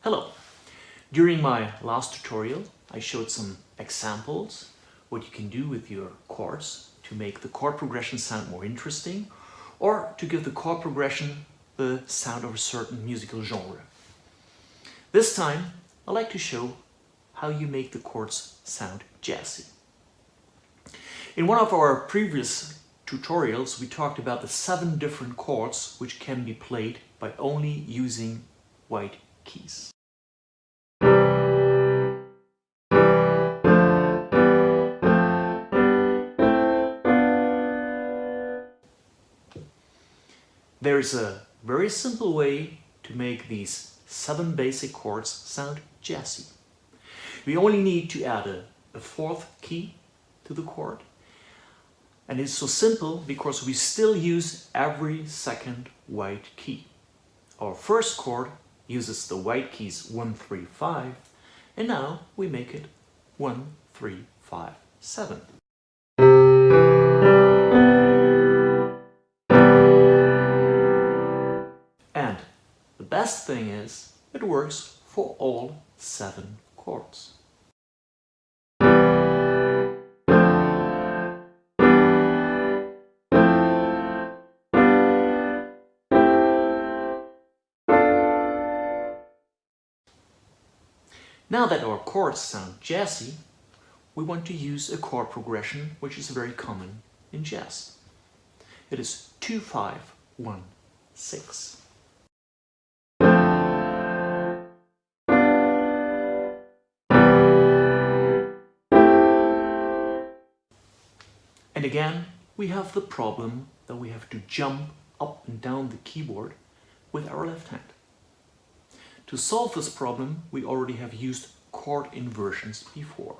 Hello! During my last tutorial I showed some examples what you can do with your chords to make the chord progression sound more interesting or to give the chord progression the sound of a certain musical genre. This time I'd like to show how you make the chords sound jazzy. In one of our previous tutorials we talked about the 7 different chords which can be played by only using white keys. There is a very simple way to make these 7 basic chords sound jazzy. We only need to add a 4th key to the chord. And it's so simple because we still use every second white key. Our first chord uses the white keys 1, 3, 5, and now we make it 1, 3, 5, 7. And the best thing is, it works for all 7 chords. Now that our chords sound jazzy, we want to use a chord progression which is very common in jazz. It is 2, 5, 1, 6. And again, we have the problem that we have to jump up and down the keyboard with our left hand. To solve this problem, we already have used chord inversions before.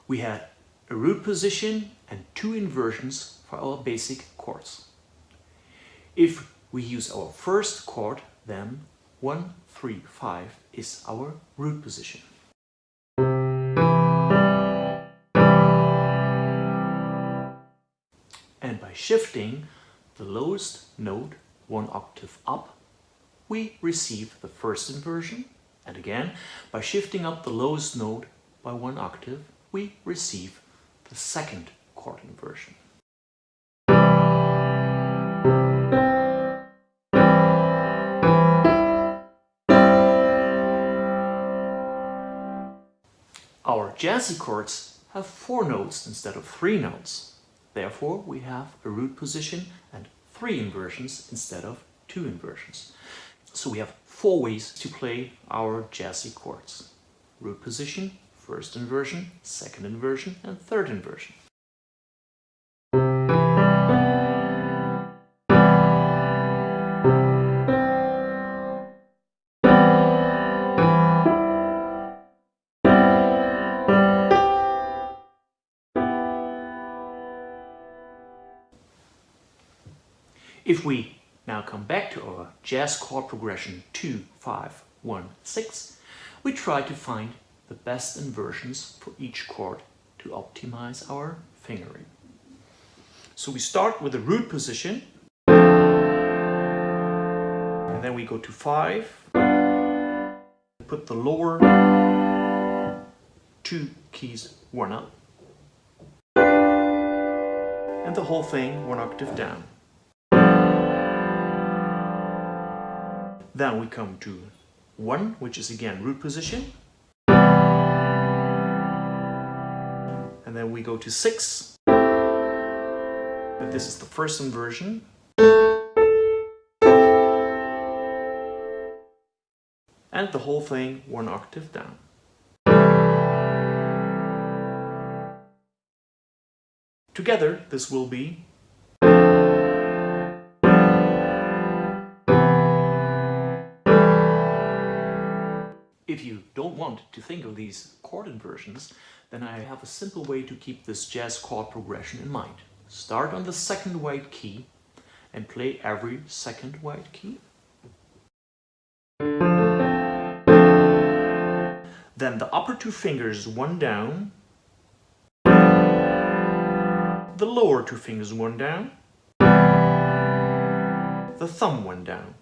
We had a root position and 2 inversions for our basic chords. If we use our first chord, then 1, 3, 5 is our root position. And by shifting the lowest note 1 octave up, we receive the first inversion, and again, by shifting up the lowest note by 1 octave, we receive the second chord inversion. Our jazzy chords have 4 notes instead of 3 notes. Therefore, we have a root position and 3 inversions instead of 2 inversions. So we have 4 ways to play our jazzy chords. Root position, first inversion, second inversion, and third inversion. If we now come back to our jazz chord progression 2, 5, 1, 6, we try to find the best inversions for each chord to optimize our fingering. So we start with the root position, and then we go to 5, put the lower 2 keys 1 up, and the whole thing 1 octave down. Then we come to 1, which is again root position. And then we go to 6. But this is the first inversion. And the whole thing 1 octave down. Together, this will be . If you don't want to think of these chord inversions, then I have a simple way to keep this jazz chord progression in mind. Start on the second white key and play every second white key. Then the upper 2 fingers 1 down, the lower 2 fingers 1 down, the thumb 1 down.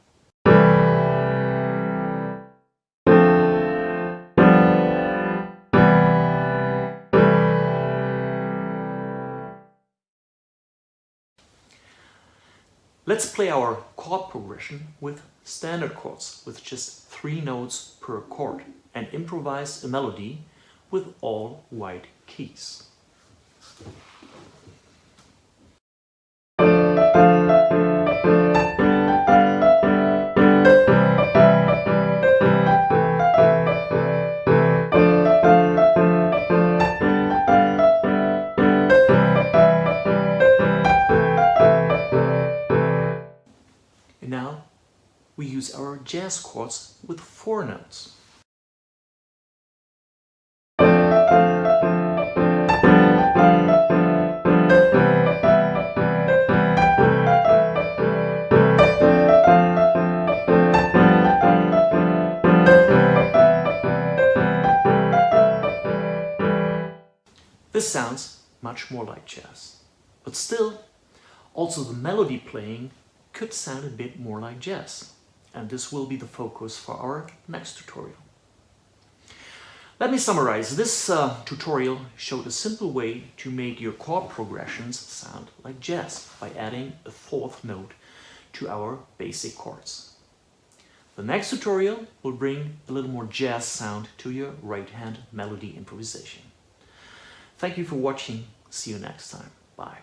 Let's play our chord progression with standard chords with just 3 notes per chord and improvise a melody with all white keys. And now we use our jazz chords with 4 notes. This sounds much more like jazz, but still, also the melody playing could sound a bit more like jazz, and this will be the focus for our next tutorial. Let me summarize. This tutorial showed a simple way to make your chord progressions sound like jazz by adding a 4th note to our basic chords. The next tutorial will bring a little more jazz sound to your right-hand melody improvisation. Thank you for watching. See you next time. Bye.